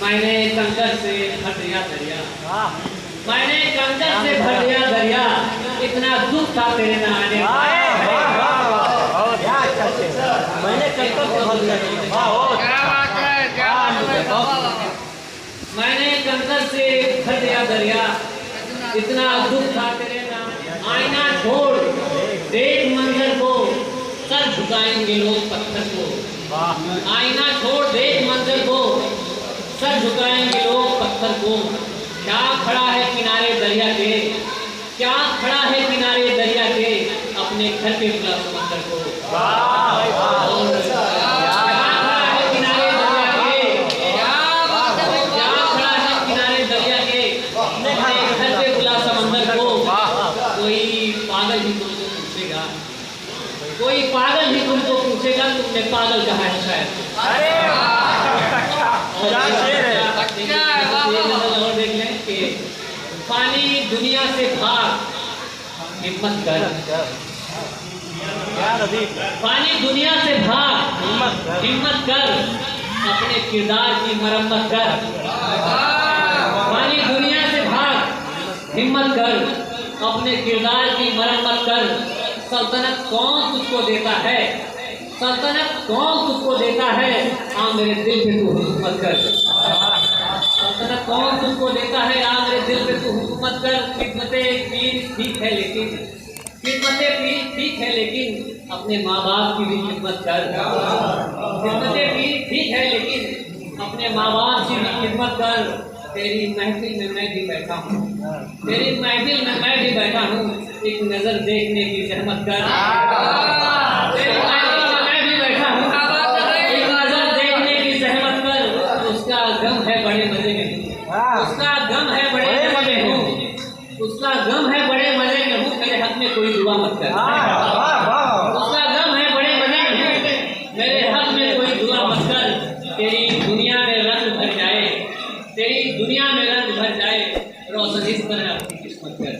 मैंने कंकर से भर दिया दरिया, मैंने कंकर से भर दिया दरिया, इतना दुख था तेरे न आने का। मैंने कंकर से भर दिया दरिया, मैंने कंकर से भर दिया दरिया, इतना दुख था तेरे न आने का। आईना छोड़ देख मंजर को, सर झुकाएंगे लोग पत्थर को। आईना छोड़ देख मंजर को, सर झुकाएंगे लोग पत्थर को। क्या खड़ा है किनारे दरिया के, क्या खड़ा है किनारे दरिया के, अपने घर पे बुला समंदर को। क्या खड़ा है किनारे दरिया के, क्या खड़ा है किनारे दरिया के, अपने घर पे बुला समंदर को। कोई पागल ही तुमको पूछेगा, कोई पागल ही तुमको पूछेगा तुमने पागल कहा है शायद। और देख लें कि पानी दुनिया से भाग हिम्मत कर, पानी दुनिया से भाग हिम्मत कर, अपने किरदार की मरम्मत कर। पानी दुनिया से भाग हिम्मत कर, अपने किरदार की मरम्मत कर। सल्तनत कौन तुझको देता है, सल्तनत कौन तुझको देता है, आ मेरे दिल पे तू हुकूमत कर। सल्तनत कौन तुझको देता है, आ मेरे दिल पे तू हुकूमत कर। खिदमते पीर ठीक है लेकिन, खिदमते पीर ठीक है लेकिन, अपने माँ बाप की भी खिदमत कर। खिदमते पीर ठीक है लेकिन, अपने माँ बाप की भी खिदमत कर। तेरी महफिल में मैं भी बैठा हूँ, तेरी महफिल में मैं भी बैठा हूँ, एक नजर देखने की जहमत कर। तेरी महफिल में मैं भी बैठा हूँ, एक नजर देखने की जहमत कर। उसका गम है बड़े मजे में, उसका गम है बड़े मजे में हूँ, उसका गम है बड़े मजे में हूँ, मेरे हक में कोई दुआ मत कर। उसका गम है बड़े मजे में हूँ, मेरे हक में कोई दुआ मत कर। तेरी दुनिया में रंग भर जाए, तेरी दुनिया में रंग भर जाए, रोशन इस तरह अपनी किस्मत कर।